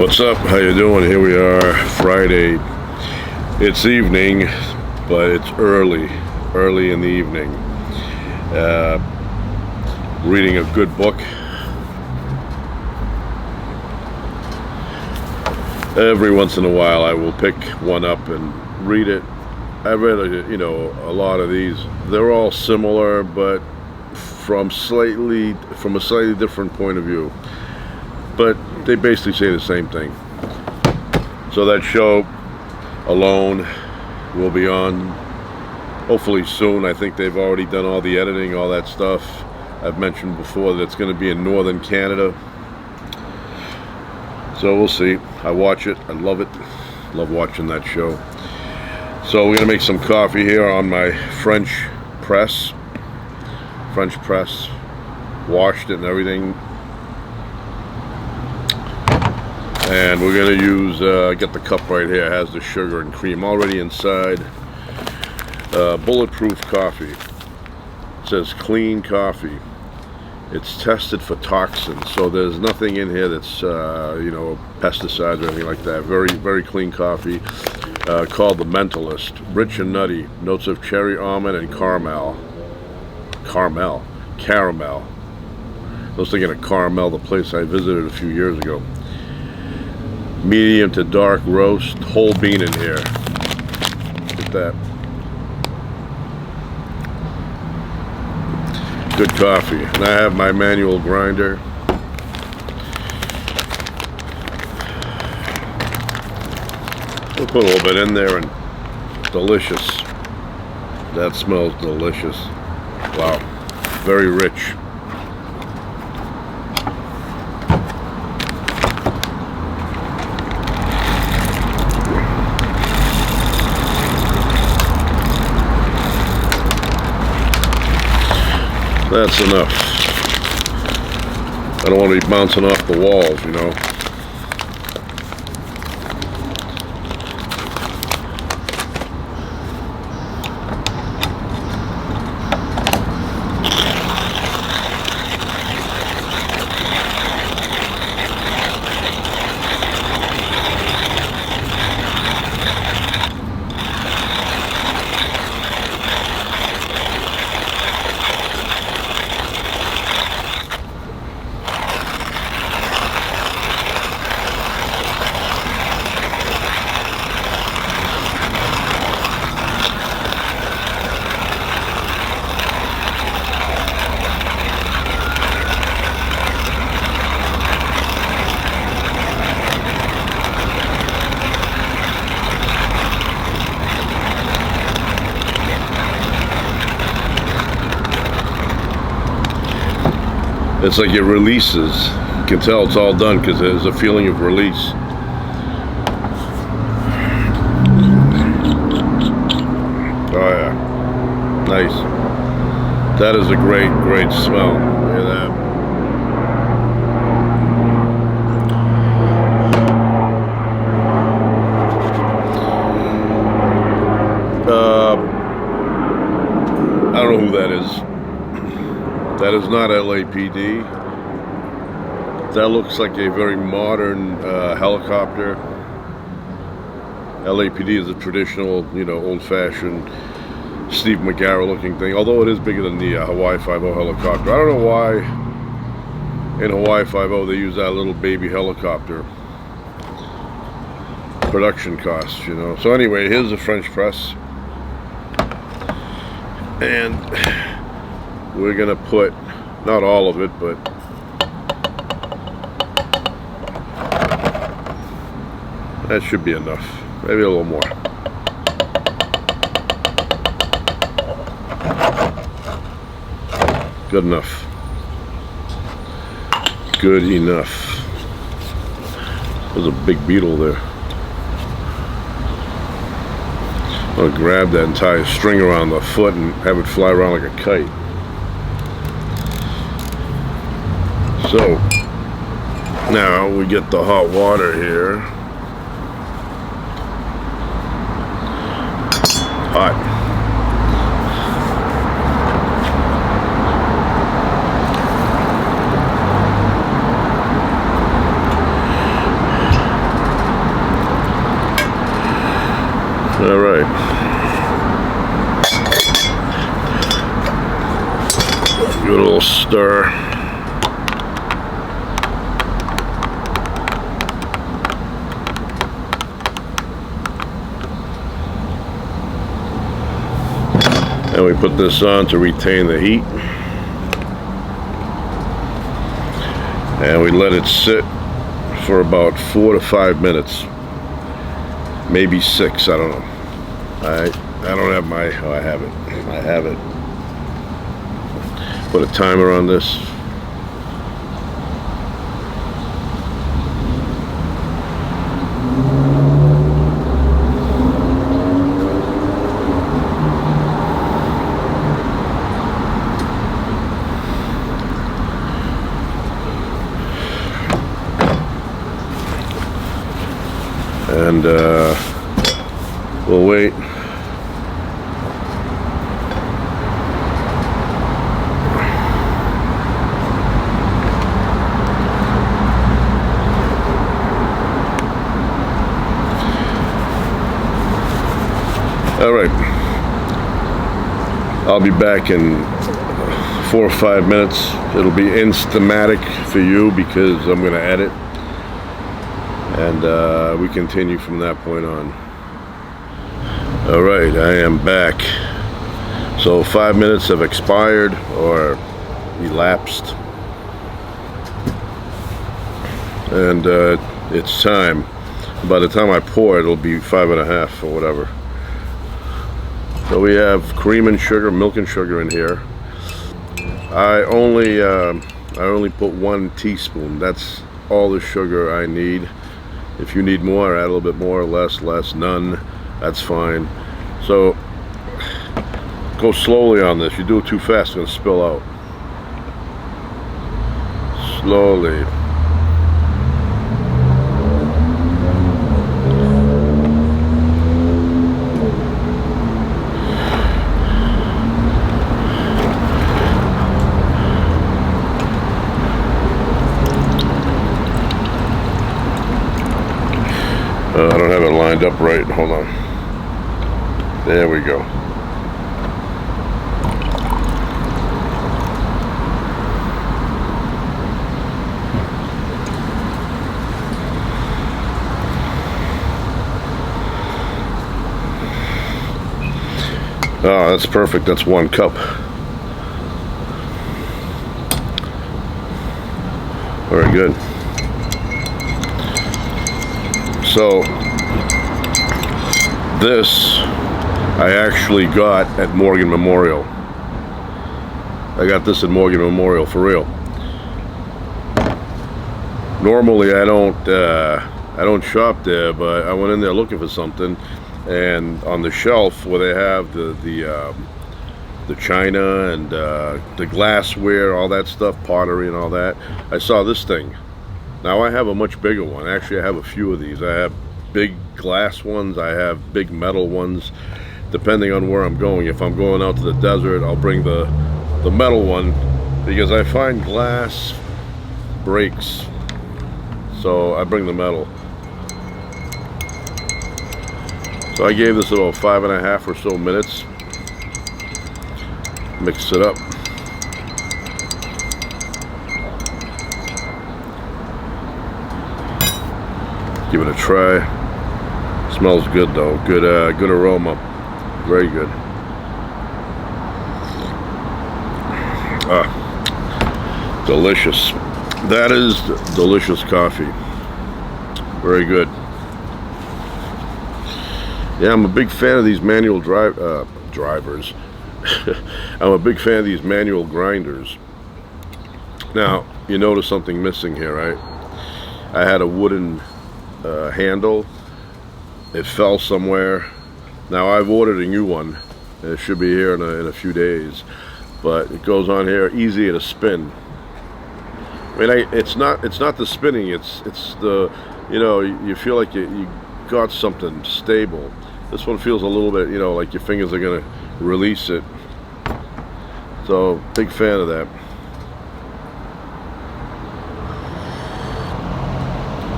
What's up? How you doing? Here we are, Friday. It's evening, but it's early in the evening. Reading a good book. Every once in a while, I will pick one up and read it. I've read, a lot of these. They're all similar, but from a slightly different point of view. But they basically say the same thing. So that show, Alone, will be on hopefully soon. I think they've already done all the editing, all that stuff. I've mentioned before that it's going to be in northern Canada. So we'll see. I watch it. I love it. Love watching that show. So we're going to make some coffee here on my French press. Washed it and everything. And we're going to use, get the cup right here, it has the sugar and cream already inside. Bulletproof coffee. It says clean coffee. It's tested for toxins, so there's nothing in here that's, pesticides or anything like that. Very, very clean coffee, called The Mentalist. Rich and nutty, notes of cherry, almond, and caramel. Caramel. I was thinking of Carmel, the place I visited a few years ago. Medium to dark roast, whole bean in here. Look at that. Good coffee. And I have my manual grinder. We'll put a little bit in there, and delicious. That smells delicious. Wow. Very rich. That's enough. I don't want to be bouncing off the walls, It's like it releases. You can tell it's all done because there's a feeling of release. Oh yeah, nice. That is a great smell. Look at that. I don't know who that is. That is not LAPD. That looks like a very modern helicopter. LAPD is a traditional, old-fashioned Steve McGarrett looking thing, although it is bigger than the Hawaii 5-0 helicopter. I don't know why in Hawaii 5-0 they use that little baby helicopter. Production costs, So anyway, here's the French press. And we're going to put, not all of it, but that should be enough. Maybe a little more. Good enough. Good enough. There's a big beetle there. I'm going to grab that and tie a string around the foot and have it fly around like a kite. So, now we get the hot water here. Hot. All right. Give it a little stir. And we put this on to retain the heat. And we let it sit for about 4 to 5 minutes. Maybe 6, I don't know. I don't have my, oh, I have it. Put a timer on this. And we'll wait. All right, I'll be back in 4 or 5 minutes. It'll be instamatic for you because I'm going to edit, and we continue from that point on. All right, I am back. So 5 minutes have expired or elapsed, and it's time. By the time I pour it, it'll be 5.5 or whatever. So we have cream and sugar, milk and sugar in here. I only put 1 teaspoon. That's all the sugar I need. If you need more, add a little bit more, less, none. That's fine. So go slowly on this. You do it too fast, it's gonna spill out. Slowly. I don't have it lined up right. Hold on. There we go. Oh, that's perfect. That's 1 cup. Very good. So this I actually got at Morgan Memorial. I got this at Morgan Memorial for real. Normally I don't shop there, but I went in there looking for something, and on the shelf where they have the china and the glassware, all that stuff, pottery and all that, I saw this thing. Now I have a much bigger one. Actually, I have a few of these. I have big glass ones, I have big metal ones, depending on where I'm going. If I'm going out to the desert, I'll bring the metal one, because I find glass breaks, so I bring the metal. So I gave this about 5.5 or so minutes. Mix it up. Give it a try. Smells good though. Good aroma. Very good. Delicious. That is delicious coffee. Very good. Yeah, I'm a big fan of these manual drivers. I'm a big fan of these manual grinders. Now, you notice something missing here, right? I had a wooden handle. It fell somewhere. Now I've ordered a new one. It should be here in a few days. But it goes on here, easy to spin. I mean, it's not the spinning. It's the, you know, you feel like you got something stable. This one feels a little bit, you know, like your fingers are gonna release it. So big fan of that.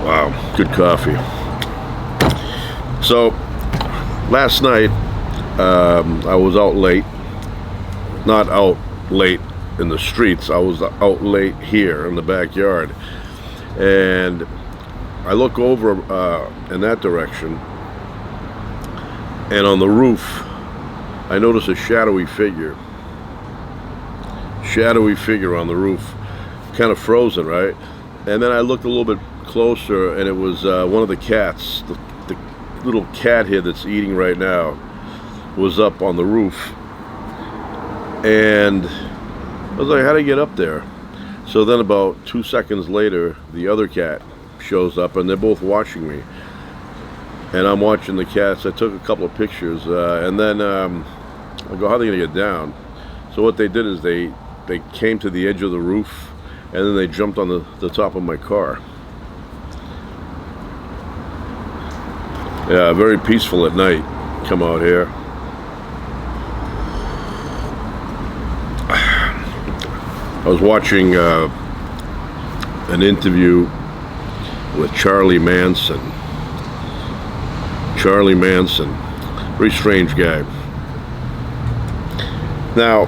Wow, good coffee. So Last night, I was out late. Not out late in the streets. I was out late here in the backyard. And I look over in that direction. And on the roof, I notice a shadowy figure. Shadowy figure on the roof. Kind of frozen, right? And then I looked a little bit closer, and it was one of the cats. The little cat here that's eating right now was up on the roof. And I was like, how'd I get up there? So then about 2 seconds later, the other cat shows up, and they're both watching me. And I'm watching the cats. I took a couple of pictures, and then I go, how are they gonna get down? So what they did is they came to the edge of the roof, and then they jumped on the top of my car. Yeah, very peaceful at night. Come out here. I was watching an interview with Charlie Manson. Charlie Manson, very strange guy. Now,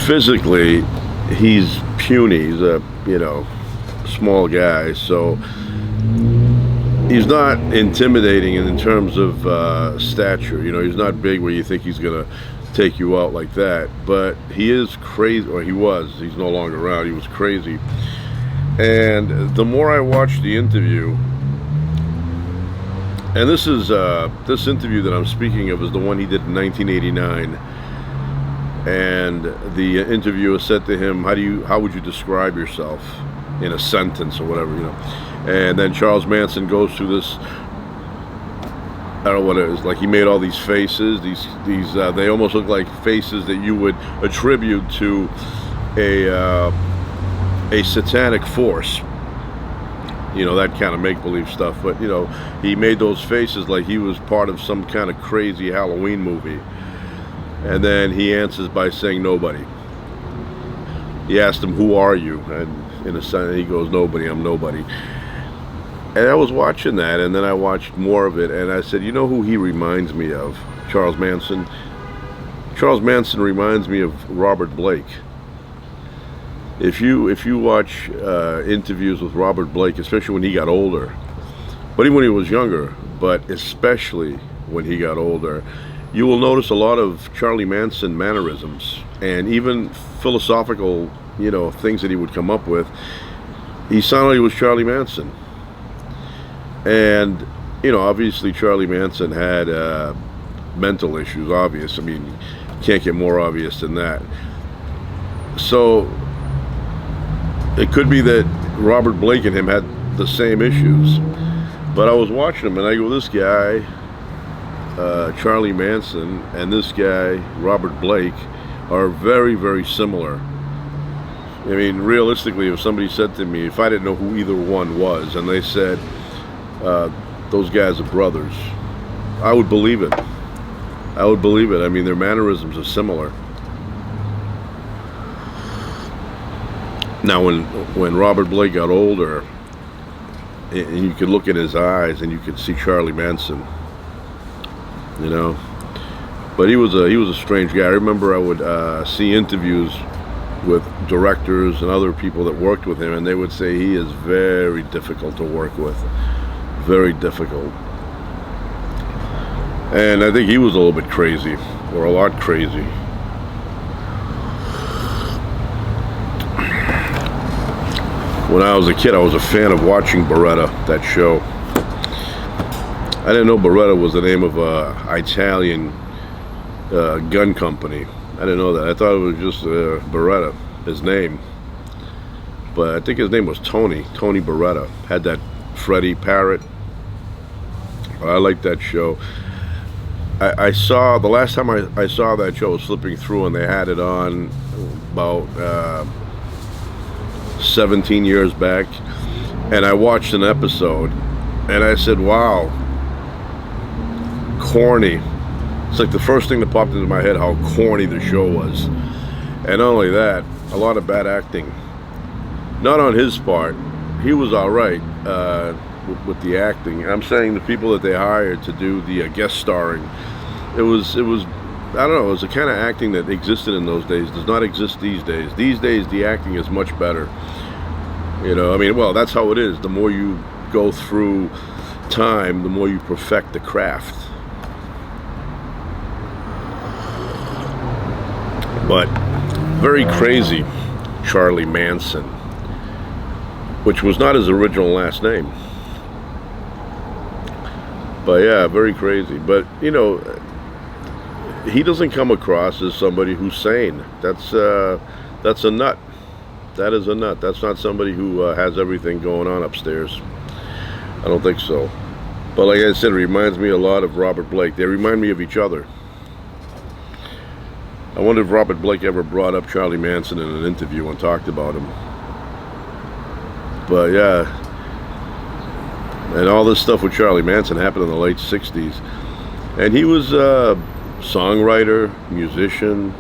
physically, he's puny. He's a, small guy, so he's not intimidating in terms of stature. He's not big where you think he's gonna take you out like that, but he is crazy, or he was. He's no longer around. He was crazy. And the more I watched the interview, and this interview that I'm speaking of is the one he did in 1989. And the interviewer said to him, how would you describe yourself in a sentence or whatever, And then Charles Manson goes through this, I don't know what it is, like he made all these faces, these they almost look like faces that you would attribute to a satanic force, that kind of make-believe stuff. But he made those faces like he was part of some kind of crazy Halloween movie. And then he answers by saying nobody. He asked him, who are you? And in a sense, he goes, nobody, I'm nobody. And I was watching that, and then I watched more of it, and I said, you know who he reminds me of? Charles Manson. Charles Manson reminds me of Robert Blake. If you watch interviews with Robert Blake, especially when he got older, but even when he was younger, but especially when he got older, you will notice a lot of Charlie Manson mannerisms, and even philosophical, things that he would come up with. He sounded like he was Charlie Manson. And, obviously Charlie Manson had mental issues, obvious. I mean, you can't get more obvious than that. So, it could be that Robert Blake and him had the same issues. But I was watching him, and I go, this guy, Charlie Manson, and this guy, Robert Blake, are very, very similar. I mean, realistically, if somebody said to me, if I didn't know who either one was, and they said, those guys are brothers, I would believe it. I would believe it. I mean, their mannerisms are similar. Now, when Robert Blake got older, and you could look in his eyes and you could see Charlie Manson, But he was a strange guy. I remember I would see interviews with directors and other people that worked with him, and they would say he is very difficult to work with. Very difficult. And I think he was a little bit crazy, or a lot crazy. When I was a kid, I was a fan of watching Beretta, that show. I didn't know Beretta was the name of a Italian gun company. I didn't know that. I thought it was just Beretta, his name. But I think his name was Tony Beretta. Had that Freddie Parrott. I liked that show. I saw, the last time I saw that show, I was flipping through, and they had it on about 17 years back. And I watched an episode, and I said, wow, corny. It's like the first thing that popped into my head, how corny the show was. And not only that, a lot of bad acting. Not on his part. He was all right. with the acting. I'm saying the people that they hired to do the guest starring, it was I don't know, it was the kind of acting that existed in those days does not exist these days. These days the acting is much better. You know, I mean, well, that's how it is. The more you go through time, the more you perfect the craft. But very crazy, Charlie Manson, which was not his original last name. But yeah, very crazy. But you know, he doesn't come across as somebody who's sane. That's a nut. That is a nut. That's not somebody who has everything going on upstairs. I don't think so. But like I said, it reminds me a lot of Robert Blake. They remind me of each other. I wonder if Robert Blake ever brought up Charlie Manson in an interview and talked about him. But yeah, and all this stuff with Charlie Manson happened in the late 60s. And he was a songwriter, musician.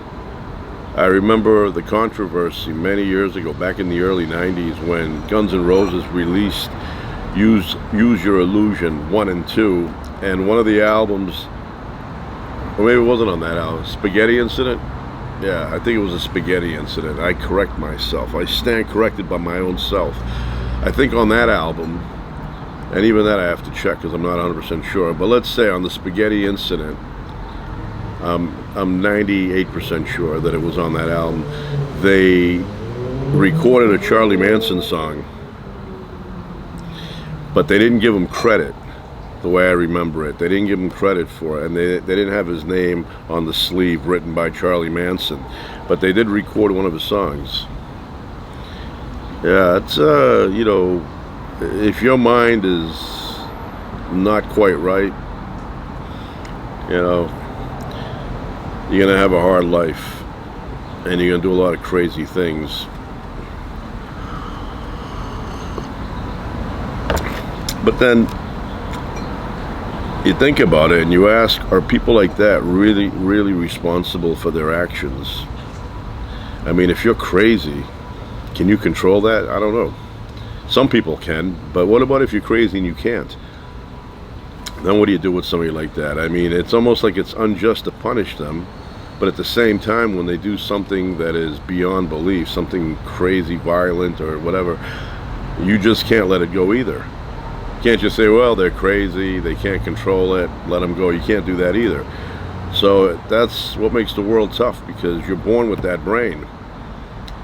I remember the controversy many years ago, back in the early 90s, when Guns N' Roses released Use Your Illusion 1 and 2, and one of the albums, or maybe it wasn't on that album, Spaghetti Incident? Yeah, I think it was a Spaghetti Incident. I correct myself. I stand corrected by my own self. I think on that album, and even that I have to check because I'm not 100% sure, but let's say on the Spaghetti Incident, I'm 98% sure that it was on that album, they recorded a Charlie Manson song, but they didn't give him credit the way I remember it. They didn't give him credit for it, and they didn't have his name on the sleeve written by Charlie Manson, but they did record one of his songs. Yeah, it's you know, if your mind is not quite right, you know, you're gonna have a hard life, and you're gonna do a lot of crazy things. But then you think about it and you ask, are people like that really, really responsible for their actions? I mean, if you're crazy, can you control that? I don't know. Some people can, but what about if you're crazy and you can't? Then what do you do with somebody like that? I mean, it's almost like it's unjust to punish them, but at the same time, when they do something that is beyond belief, something crazy, violent, or whatever, you just can't let it go either. You can't just say, well, they're crazy, they can't control it, let them go. You can't do that either. So that's what makes the world tough, because you're born with that brain,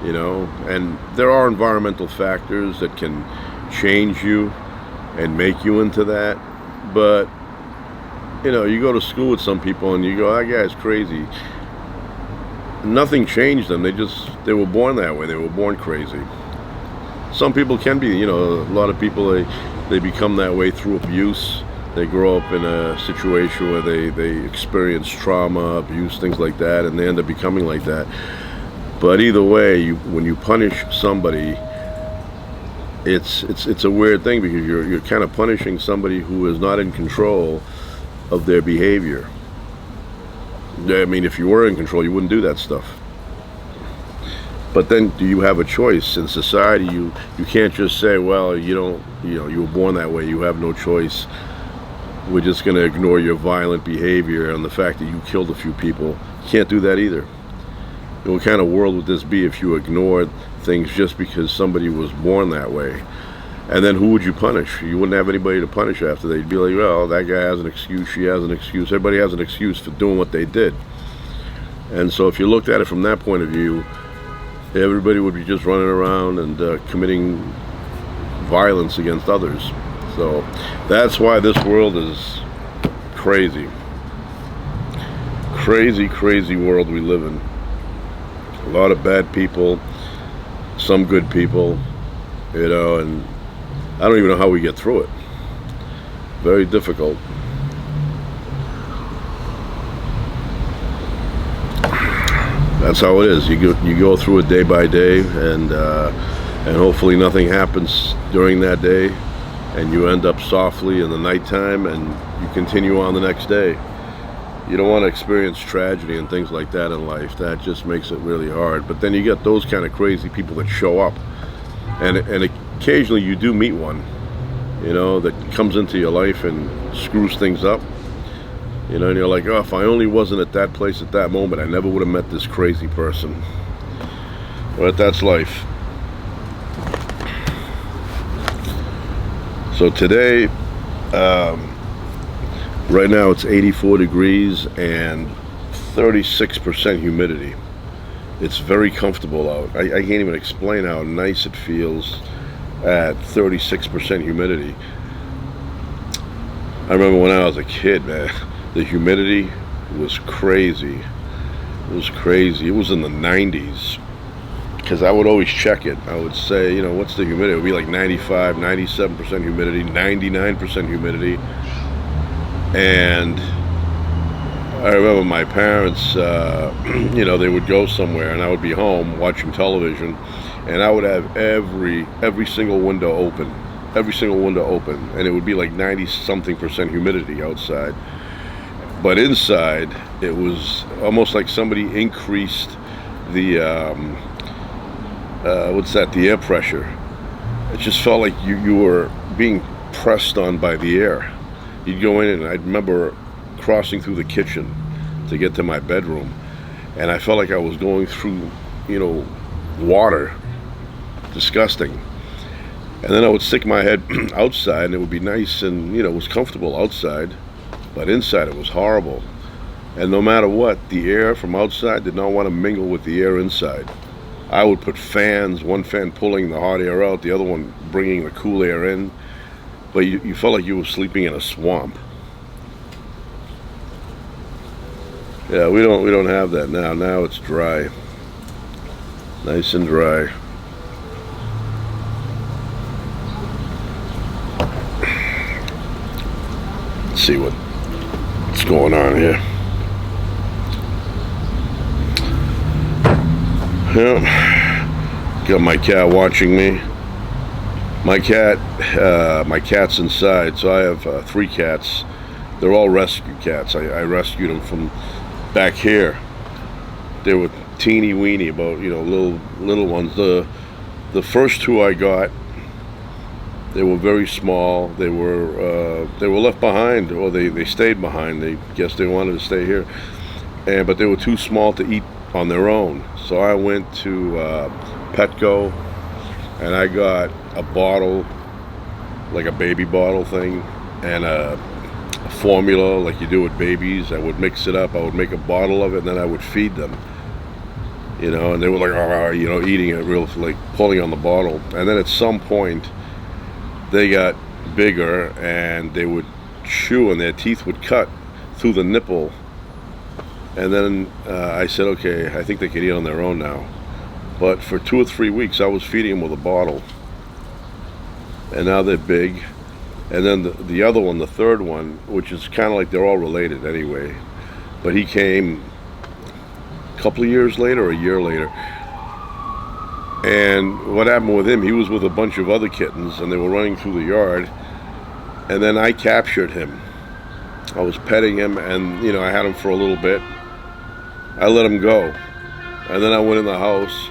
you know, and there are environmental factors that can change you and make you into that. But you know, you go to school with some people and you go, that guy's crazy. Nothing changed them. They were born that way. They were born crazy. Some people can be, you know, a lot of people, they become that way through abuse. They grow up in a situation where they experience trauma, abuse, things like that, and they end up becoming like that. But either way, when you punish somebody, it's a weird thing, because you're kind of punishing somebody who is not in control of their behavior. I mean, if you were in control, you wouldn't do that stuff. But then, do you have a choice in society? You can't just say, well, you were born that way, you have no choice. We're just going to ignore your violent behavior and the fact that you killed a few people. You can't do that either. What kind of world would this be if you ignored things just because somebody was born that way? And then who would you punish? You wouldn't have anybody to punish after. They'd be like, well, that guy has an excuse, she has an excuse. Everybody has an excuse for doing what they did. And so if you looked at it from that point of view, everybody would be just running around and committing violence against others. So that's why this world is crazy. Crazy, crazy world we live in. A lot of bad people, some good people, you know, and I don't even know how we get through it. Very difficult. That's how it is. You go through it day by day, and hopefully nothing happens during that day, and you end up softly in the nighttime, and you continue on the next day. You don't want to experience tragedy and things like that in life. That just makes it really hard. But then you get those kind of crazy people that show up, and occasionally you do meet one. you know, that comes into your life and screws things up. You know, and you're like, oh, if I only wasn't at that place at that moment, I never would have met this crazy person. But that's life. So today, right now it's 84 degrees and 36% humidity. It's very comfortable out. I can't even explain how nice it feels at 36% humidity. I remember when I was a kid, man, the humidity was crazy. It was crazy. It was in the 90s. Because I would always check it. I would say, you know, what's the humidity? It would be like 95, 97% humidity, 99% humidity. And I remember my parents, you know, they would go somewhere and I would be home watching television, and I would have every single window open. Every single window open. And it would be like 90-something% humidity outside. But inside, it was almost like somebody increased the... the air pressure. It just felt like you were being pressed on by the air. You'd go in, and I remember crossing through the kitchen to get to my bedroom, and I felt like I was going through, you know, water. Disgusting. And then I would stick my head outside, and it would be nice and, you know, it was comfortable outside, but inside it was horrible. And no matter what, the air from outside did not want to mingle with the air inside. I would put fans, one fan pulling the hot air out, the other one bringing the cool air in. But you felt like you were sleeping in a swamp. Yeah, we don't have that now. Now it's dry. Nice and dry. Let's see what's going on here. Yeah, got my cat watching me. My cat's inside, so I have 3 cats. They're all rescue cats. I rescued them from back here. They were teeny weeny, about, you know, little ones. The first 2 I got, they were very small. They were left behind, or they stayed behind. They guess they wanted to stay here, but they were too small to eat on their own. So I went to Petco, and I got a bottle, like a baby bottle thing, and a formula like you do with babies. I would mix it up. I would make a bottle of it, and then I would feed them. You know, and they were like, oh, you know, eating it, real, like pulling on the bottle. And then at some point, they got bigger, and they would chew, and their teeth would cut through the nipple. And then I said, okay, I think they can eat on their own now. But for 2 or 3 weeks, I was feeding them with a bottle. And now they're big. And then the other one, the third one, which is kind of like they're all related anyway. But he came a couple of years later, or a year later. And what happened with him, he was with a bunch of other kittens, and they were running through the yard. And then I captured him. I was petting him, and, you know, I had him for a little bit. I let him go, and then I went in the house.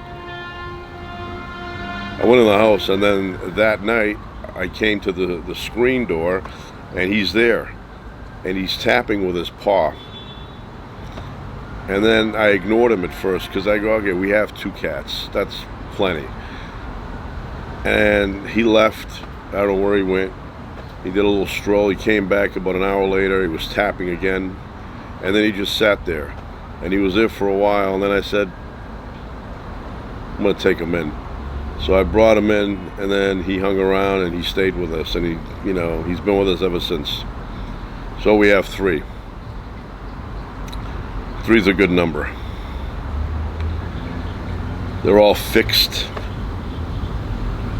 And then that night I came to the screen door, and he's there, and he's tapping with his paw. And then I ignored him at first, because I go, okay, we have 2 cats, that's plenty. And he left. I don't know where he went. He did a little stroll. He came back about an hour later. He was tapping again, and then he just sat there. And he was there for a while, and then I said, I'm going to take him in. So I brought him in, and then he hung around, and he stayed with us, and he, you know, he's been with us ever since. So we have 3. 3's a good number. They're all fixed.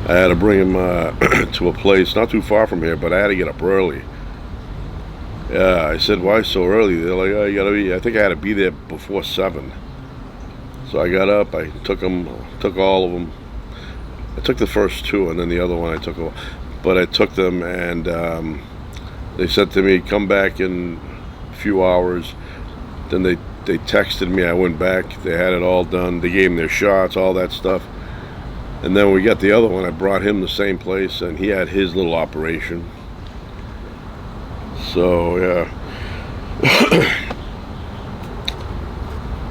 I had to bring him to a place not too far from here, but I had to get up early. Yeah, I said, why so early? They're like, oh, you gotta be, I think I had to be there before 7. So I got up, I took all of them. I took the first 2, and then the other one I took, but I took them, and they said to me, come back in a few hours. Then they texted me. I went back. They had it all done. They gave them their shots, all that stuff. And then we got the other one. I brought him the same place, and he had his little operation. So yeah,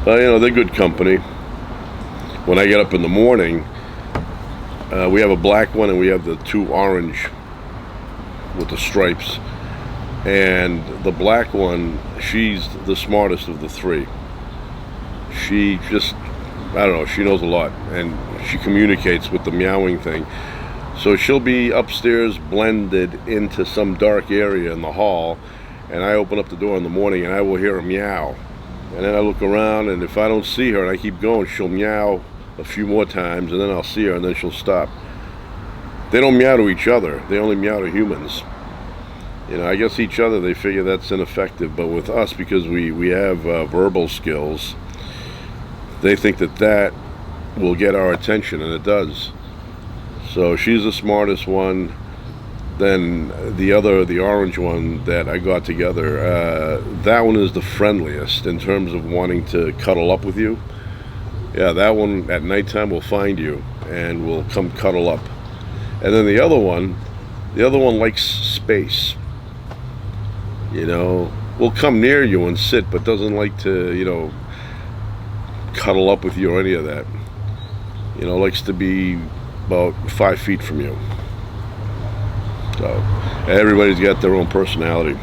they're good company. When I get up in the morning, we have a black one and we have the two orange with the stripes. And the black one, she's the smartest of the three. She just, I don't know, she knows a lot, and she communicates with the meowing thing. So she'll be upstairs blended into some dark area in the hall, and I open up the door in the morning and I will hear her meow. And then I look around, and if I don't see her and I keep going, she'll meow a few more times, and then I'll see her, and then she'll stop. They don't meow to each other. They only meow to humans. I guess each other, they figure that's ineffective. But with us, because we have verbal skills, they think that will get our attention, and it does. So she's the smartest one. Then the orange one that I got together, that one is the friendliest in terms of wanting to cuddle up with you. Yeah, that one at nighttime will find you and will come cuddle up. And then the other one likes space. Will come near you and sit, but doesn't like to, cuddle up with you or any of that. Likes to be about 5 feet from you. So everybody's got their own personality.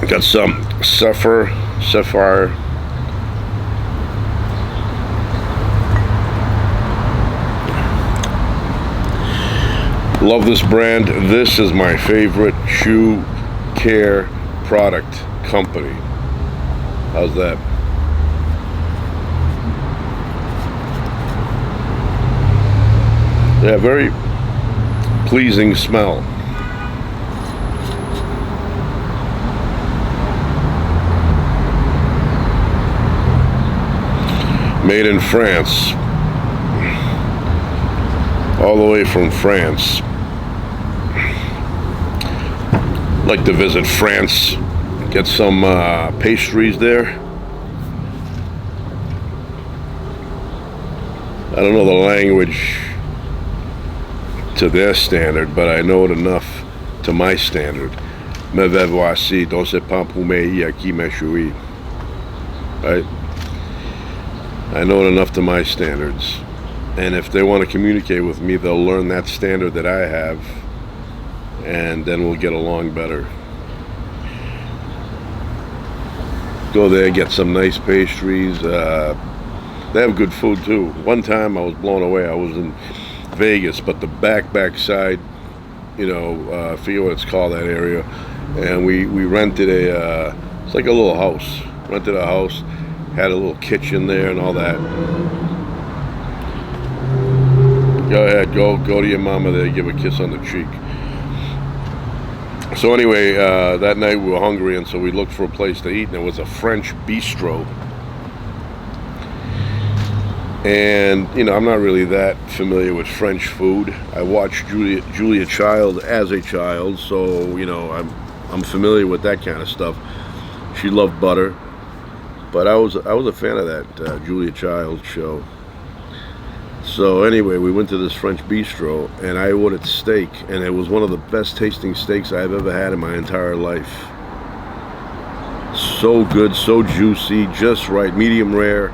Got some Sapphire. Love this brand. This is my favorite shoe care product company. How's that? Yeah, very pleasing smell. Made in France. All the way from France. Like to visit France, get some pastries there. I don't know the language to their standard, but I know it enough to my standard. Me vais voici, donc c'est pas pour me à qui me suis. Right? I know it enough to my standards. And if they want to communicate with me, they'll learn that standard that I have, and then we'll get along better. Go there, get some nice pastries. They have good food too. One time I was blown away. I was in Vegas, but the backside, I forget what it's called, that area, and we rented it's like a little house. Rented a house, had a little kitchen there and all that. Go ahead, go to your mama there, give a kiss on the cheek. So anyway, that night we were hungry, and so we looked for a place to eat, and it was a French bistro. And I'm not really that familiar with French food. I watched Julia Child as a child, so I'm familiar with that kind of stuff. She loved butter, but I was a fan of that Julia Child show. So anyway, we went to this French bistro, and I ordered steak, and it was one of the best tasting steaks I've ever had in my entire life. So good, so juicy, just right, medium rare.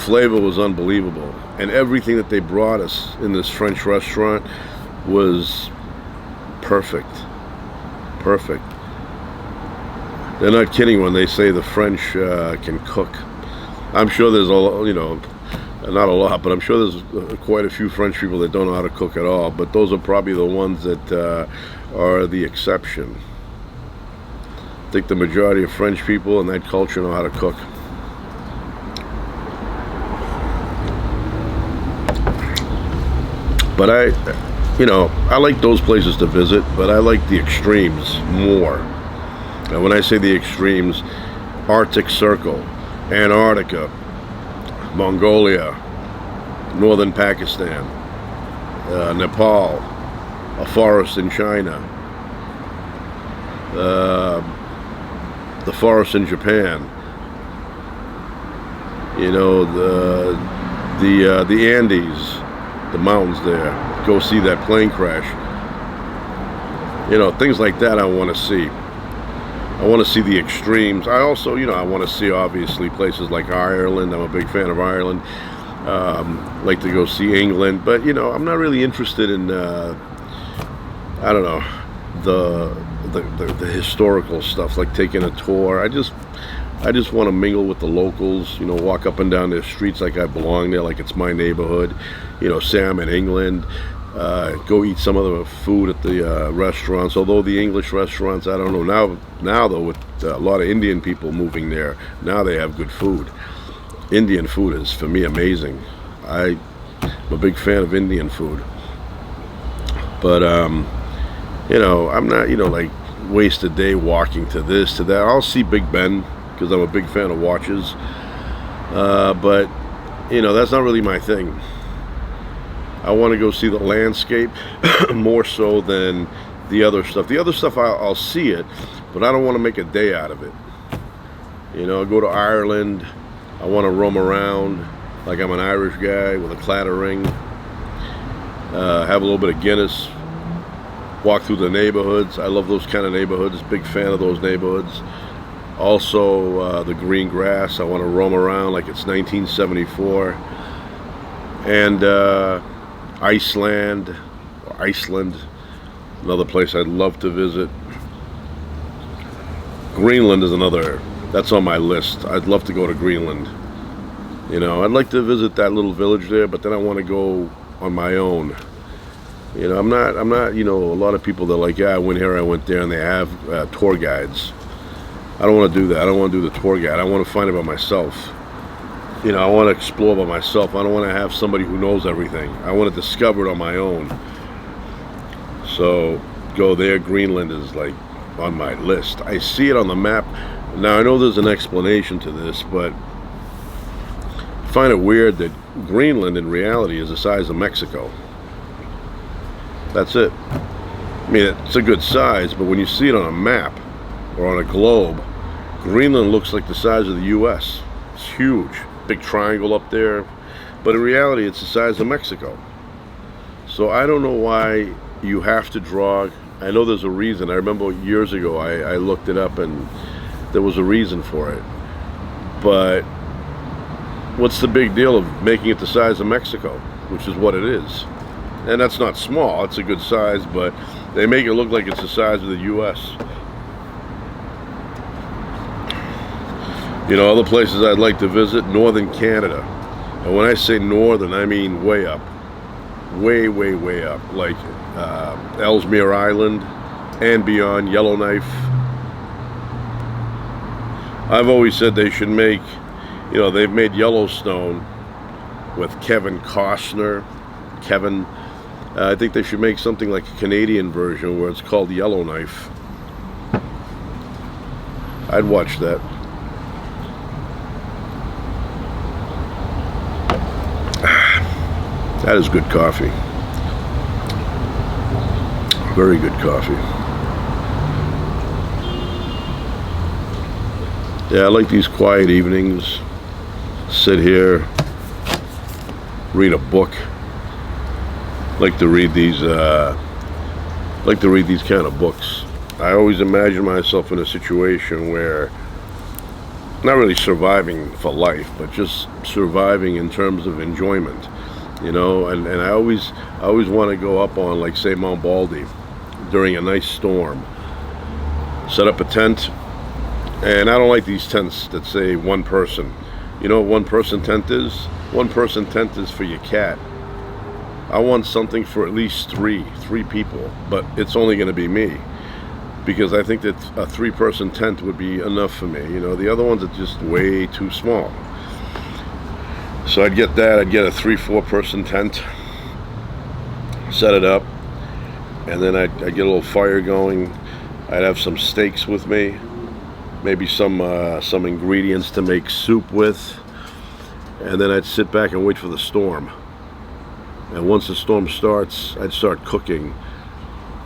Flavor was unbelievable, and everything that they brought us in this French restaurant was perfect. They're not kidding when they say the French can cook. I'm sure there's not a lot, but I'm sure there's quite a few French people that don't know how to cook at all, but those are probably the ones that are the exception. I think the majority of French people in that culture know how to cook. But I like those places to visit, but I like the extremes more. And when I say the extremes, Arctic Circle, Antarctica, Mongolia, northern Pakistan, Nepal, a forest in China, the forest in Japan, You know, the Andes, the mountains there. Go see that plane crash. You know, things like that I want to see. I want to see the extremes. I also, you know, I want to see obviously places like Ireland. I'm a big fan of Ireland. Like to go see England, but you know, I'm not really interested in I don't know, the historical stuff, like taking a tour. I just want to mingle with the locals, you know, walk up and down their streets like I belong there, like it's my neighborhood. You know, say I'm in England, go eat some of the food at the restaurants. Although the English restaurants, I don't know, now though, with a lot of Indian people moving there, now they have good food. Indian food is, for me, amazing. I'm a big fan of Indian food. But, you know, I'm not, you know, like, waste a day walking to this, to that. I'll see Big Ben, because I'm a big fan of watches. But, you know, that's not really my thing. I want to go see the landscape more so than the other stuff. The other stuff, I'll see it, but I don't want to make a day out of it. You know, I'll go to Ireland. I want to roam around like I'm an Irish guy with a clattering. Have a little bit of Guinness. Walk through the neighborhoods. I love those kind of neighborhoods. Big fan of those neighborhoods. Also, the green grass. I want to roam around like it's 1974. And Iceland, another place I'd love to visit. Greenland is another. That's on my list. I'd love to go to Greenland. You know, I'd like to visit that little village there, but then I want to go on my own. You know, I'm not, you know, a lot of people that are like, yeah, I went here, I went there, and they have tour guides. I don't want to do that. I don't want to do the tour guide. I want to find it by myself. You know, I want to explore by myself. I don't want to have somebody who knows everything. I want to discover it on my own. So, go there. Greenland is like on my list. I see it on the map. Now, I know there's an explanation to this, but I find it weird that Greenland in reality is the size of Mexico. That's it. I mean, it's a good size, but when you see it on a map or on a globe, Greenland looks like the size of the U.S. It's huge. Big triangle up there. But in reality, it's the size of Mexico. So I don't know why you have to draw. I know there's a reason. I remember years ago I looked it up and there was a reason for it. But what's the big deal of making it the size of Mexico, which is what it is? And that's not small, it's a good size, but they make it look like it's the size of the U.S. You know, other places I'd like to visit, northern Canada. And when I say northern, I mean way up. Way, way, way up. Like Ellesmere Island and beyond, Yellowknife. I've always said they should make, you know, they've made Yellowstone with Kevin Costner. I think they should make something like a Canadian version where it's called Yellowknife. I'd watch that. That is good coffee. Very good coffee. Yeah, I like these quiet evenings. Sit here, read a book. Like to read these kind of books. I always imagine myself in a situation where not really surviving for life, but just surviving in terms of enjoyment, you know. And I always want to go up on, like, say, Mount Baldy during a nice storm, set up a tent. And I don't like these tents that say one person. You know what one person tent is? One person tent is for your cat. I want something for at least three people, but it's only going to be me, because I think that a 3-person tent would be enough for me. You know, the other ones are just way too small. So I'd get that. I'd get a 3-4 person tent, set it up, and then I'd get a little fire going. I'd have some steaks with me, maybe some ingredients to make soup with, and then I'd sit back and wait for the storm. And once the storm starts, I'd start cooking,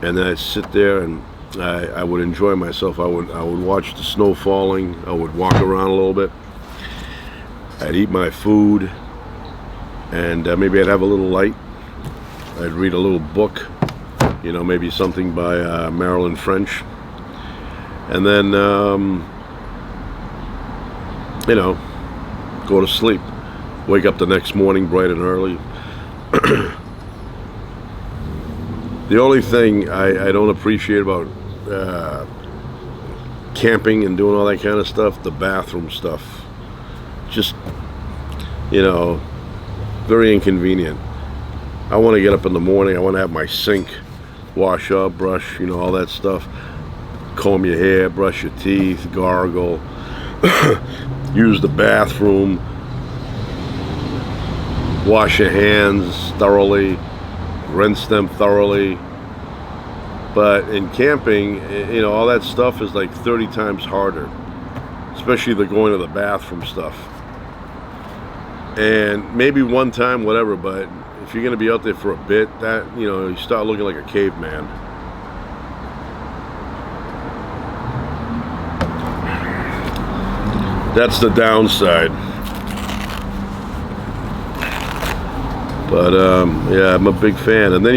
and then I'd sit there and I would enjoy myself. I would watch the snow falling. I would walk around a little bit, I'd eat my food, and maybe I'd have a little light. I'd read a little book, maybe something by Marilyn French, and then go to sleep. Wake up the next morning bright and early. The only thing I don't appreciate about camping and doing all that kind of stuff, the bathroom stuff, just very inconvenient. I want to get up in the morning, I want to have my sink, wash up, brush, all that stuff, comb your hair, brush your teeth, gargle, use the bathroom, wash your hands thoroughly, rinse them thoroughly. But in camping, all that stuff is like 30 times harder, especially the going to the bathroom stuff. And maybe one time, whatever, but if you're going to be out there for a bit, that, you start looking like a caveman. That's the downside. But yeah, I'm a big fan. And then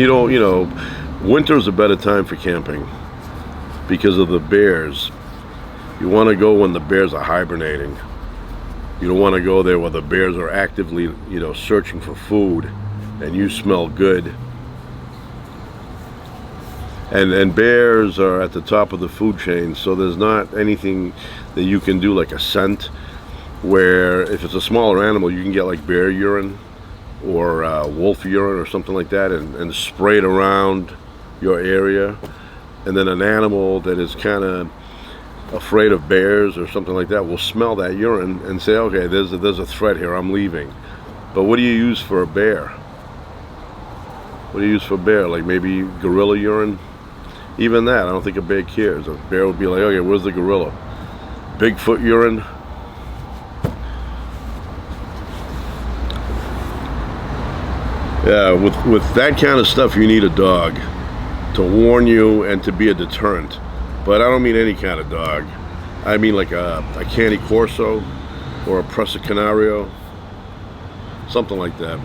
winter's a better time for camping because of the bears. You want to go when the bears are hibernating. You don't want to go there where the bears are actively, searching for food, and you smell good. And bears are at the top of the food chain, so there's not anything that you can do like a scent, where if it's a smaller animal, you can get like bear urine or wolf urine or something like that, and spray it around your area. And then an animal that is kind of afraid of bears or something like that will smell that urine and say, okay, there's a threat here, I'm leaving. But what do you use for a bear? What do you use for a bear? Like maybe gorilla urine? Even that, I don't think a bear cares. A bear would be like, okay, where's the gorilla? Bigfoot urine? Yeah, with that kind of stuff, you need a dog to warn you and to be a deterrent. But I don't mean any kind of dog. I mean like a Cane Corso or a Presa Canario, something like that.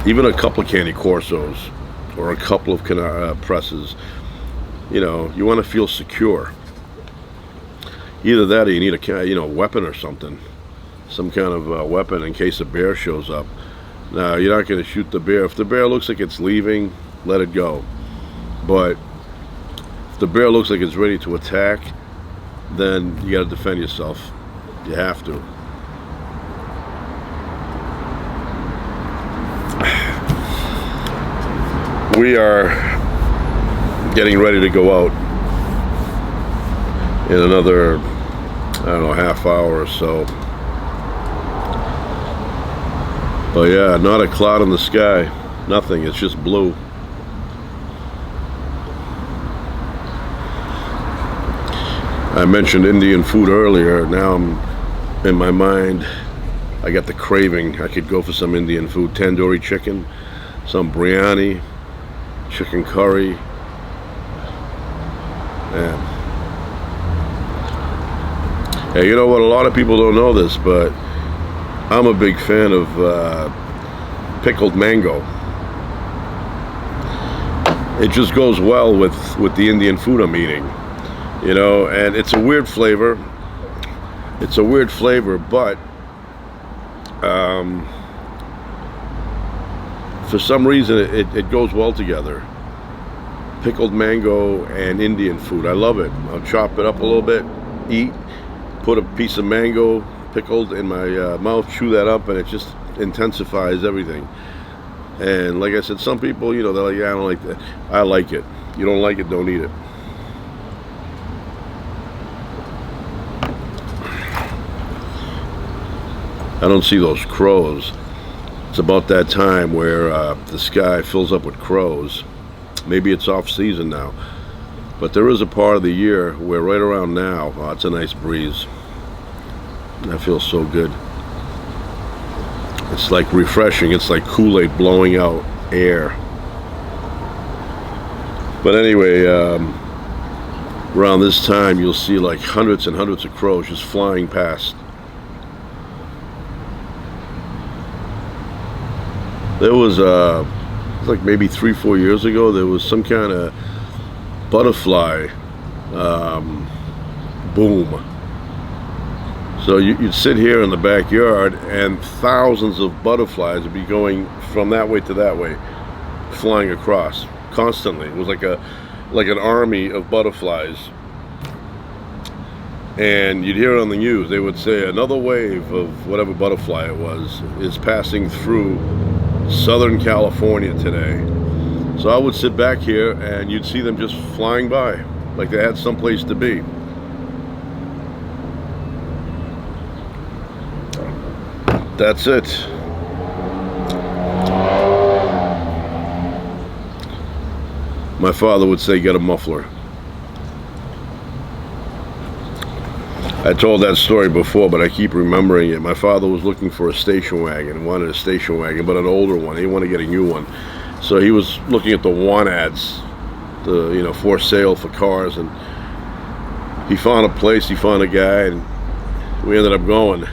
Even a couple of Cane Corsos or a couple of Presas. You want to feel secure. Either that or you need a weapon or something. Some kind of weapon in case a bear shows up. Now, you're not going to shoot the bear. If the bear looks like it's leaving, let it go. But if the bear looks like it's ready to attack, then you got to defend yourself. You have to. We are getting ready to go out in another, half hour or so. But yeah, not a cloud in the sky, nothing, it's just blue. I mentioned Indian food earlier. Now I'm in my mind, I got the craving. I could go for some Indian food, tandoori chicken, some biryani, chicken curry. Yeah. Hey, you know what? A lot of people don't know this, but I'm a big fan of pickled mango. It just goes well with the Indian food I'm eating, and it's a weird flavor. It's a weird flavor, but for some reason it goes well together. Pickled mango and Indian food. I love it. I'll chop it up a little bit, eat, put a piece of mango pickled in my mouth, chew that up, and it just intensifies everything. And like I said, some people, they're like, yeah, I don't like that. I like it. You don't like it, don't eat it. I don't see those crows. It's about that time where the sky fills up with crows. Maybe it's off season now, but there is a part of the year where right around now, it's a nice breeze. That feels so good. It's like refreshing. It's like Kool-Aid blowing out air. But anyway, around this time, you'll see like hundreds and hundreds of crows just flying past. There was like maybe 3-4 years ago, there was some kind of butterfly boom. So you'd sit here in the backyard and thousands of butterflies would be going from that way to that way, flying across constantly. It was like an army of butterflies. And you'd hear it on the news. They would say another wave of whatever butterfly it was is passing through Southern California today. So I would sit back here and you'd see them just flying by like they had someplace to be. That's it. My father would say, get a muffler. I told that story before, but I keep remembering it. My father was looking for a station wagon, wanted a station wagon, but an older one. He didn't want to get a new one. So he was looking at the want ads, for sale for cars, and he found a place, he found a guy, and we ended up going.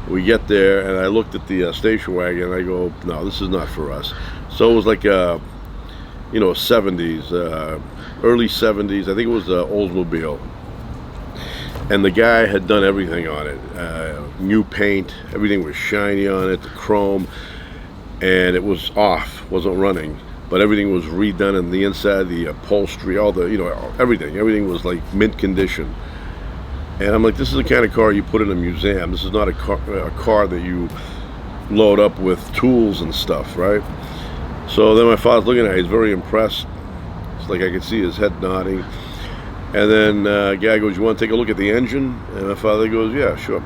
We get there, and I looked at the station wagon, and I go, no, this is not for us. So it was like, 70s, early 70s. I think it was Oldsmobile. And the guy had done everything on it. New paint, everything was shiny on it, the chrome, and it was off, wasn't running. But everything was redone in the inside, the upholstery, all the, everything was like mint condition. And I'm like, this is the kind of car you put in a museum. This is not a car that you load up with tools and stuff, right? So then my father's looking at it, he's very impressed. It's like I could see his head nodding. And then guy goes, you want to take a look at the engine? And my father goes, yeah, sure.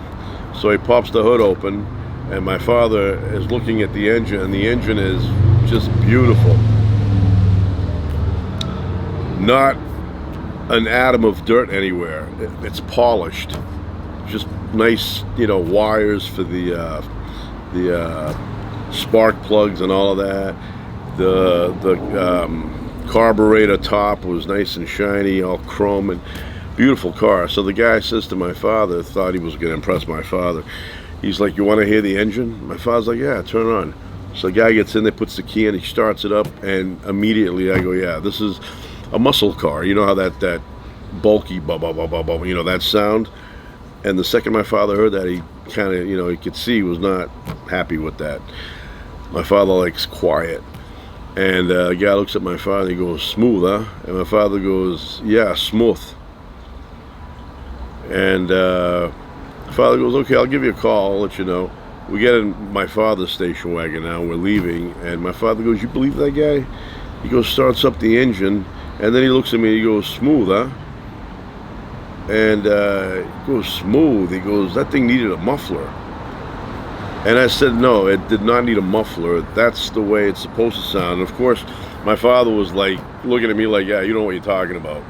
So he pops the hood open, and my father is looking at the engine, and the engine is just beautiful. Not an atom of dirt anywhere. It's polished. Just nice, wires for the spark plugs and all of that. The carburetor top was nice and shiny, all chrome, and beautiful car. So the guy says to my father, thought he was going to impress my father. He's like, you want to hear the engine? My father's like, yeah, turn it on. So the guy gets in there, puts the key in, he starts it up, and immediately I go, yeah, this is a muscle car. You know how that bulky, that sound? And the second my father heard that, he kind of, he could see he was not happy with that. My father likes quiet. And the guy looks at my father, he goes, smooth, huh? And my father goes, yeah, smooth. And father goes, okay, I'll give you a call, I'll let you know. We get in my father's station wagon now, we're leaving, and my father goes, you believe that guy? He goes, starts up the engine, and then he looks at me, he goes, smooth, huh? And he goes, smooth. He goes, that thing needed a muffler. And I said, no, it did not need a muffler. That's the way it's supposed to sound. And of course, my father was like, looking at me like, yeah, you don't know what you're talking about.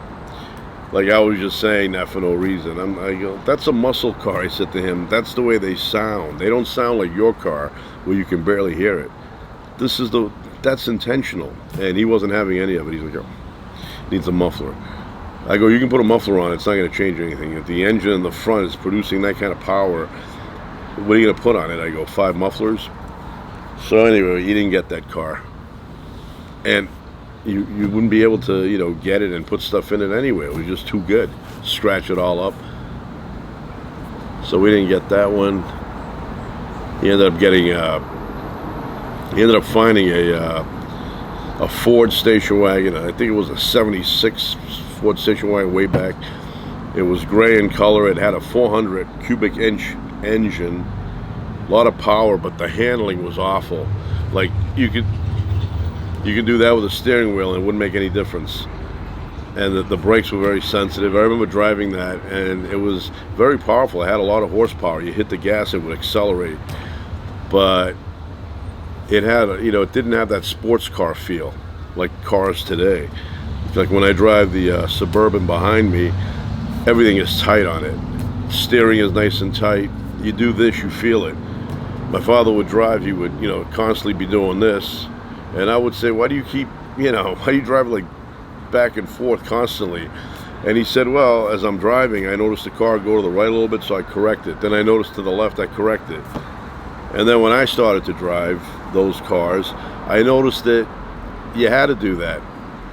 Like I was just saying that for no reason. I go, that's a muscle car, I said to him. That's the way they sound. They don't sound like your car where you can barely hear it. That's intentional. And he wasn't having any of it. He's like, oh, needs a muffler. I go, you can put a muffler on, it's not going to change anything. If the engine in the front is producing that kind of power, what are you going to put on it? I go, 5 mufflers. So anyway, he didn't get that car. And you wouldn't be able to, get it and put stuff in it anyway. It was just too good. Scratch it all up. So we didn't get that one. He ended up finding a Ford station wagon. I think it was a 76 Ford station wagon way back. It was gray in color. It had a 400 cubic inch engine, a lot of power, but the handling was awful. Like you could do that with a steering wheel and it wouldn't make any difference. And the brakes were very sensitive. I remember driving that, and it was very powerful. It had a lot of horsepower. You hit the gas, it would accelerate. But it had, it didn't have that sports car feel like cars today. Like when I drive the Suburban behind me, everything is tight on it. Steering is nice and tight. You do this, you feel it. My father would drive, he would, constantly be doing this. And I would say, why do you keep, why do you drive like back and forth constantly? And he said, well, as I'm driving, I noticed the car go to the right a little bit, so I correct it. Then I noticed to the left, I correct it. And then when I started to drive those cars, I noticed that you had to do that.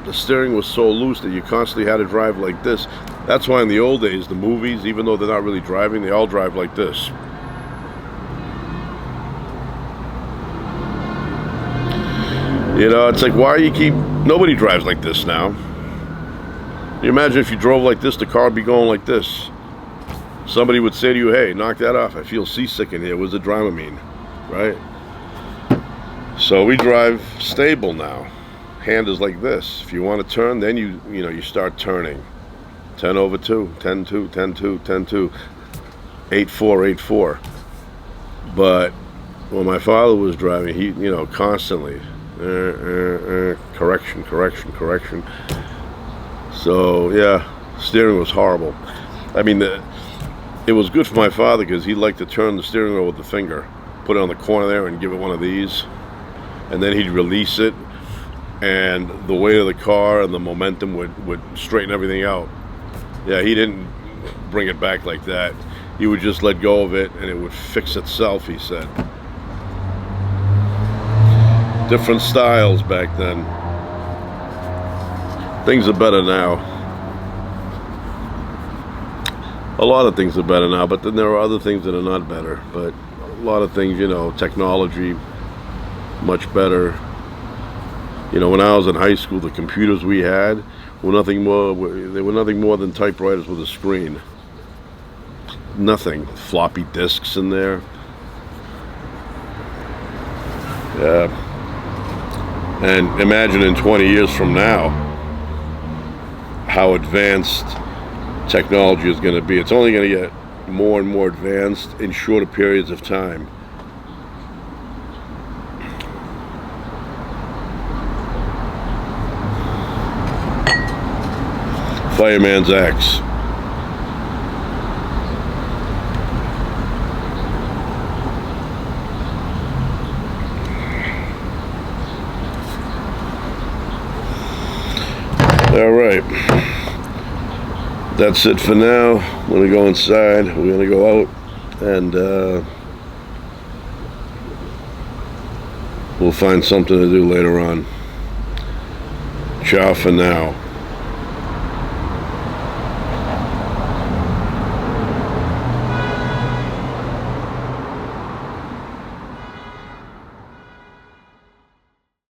The steering was so loose that you constantly had to drive like this. That's why in the old days, the movies, even though they're not really driving, they all drive like this. You know, it's like, why you keep... Nobody drives like this now. You imagine if you drove like this, the car would be going like this. Somebody would say to you, hey, knock that off. I feel seasick in here. What does the drama mean? Right? So we drive stable now. Hand is like this. If you want to turn, then you start turning. 10 over 2, 10 2, 10 2, 10 2, 8 4, 8 4. But when my father was driving, he, constantly correction, correction, correction. So yeah, steering was horrible. I mean, it was good for my father because he liked to turn the steering wheel with the finger, put it on the corner there and give it one of these, and then he'd release it, and the weight of the car and the momentum would straighten everything out. Yeah, he didn't bring it back like that. He would just let go of it and it would fix itself, he said. Different styles back then. Things are better now. A lot of things are better now, but then there are other things that are not better. But a lot of things, technology, much better. When I was in high school, the computers we had were nothing more. They were nothing more than typewriters with a screen. Nothing. Floppy disks in there. Yeah. And imagine in 20 years from now how advanced technology is going to be. It's only going to get more and more advanced in shorter periods of time. Fireman's axe. All right, that's it for now. I'm gonna go inside. We're gonna go out and we'll find something to do later on. Ciao for now.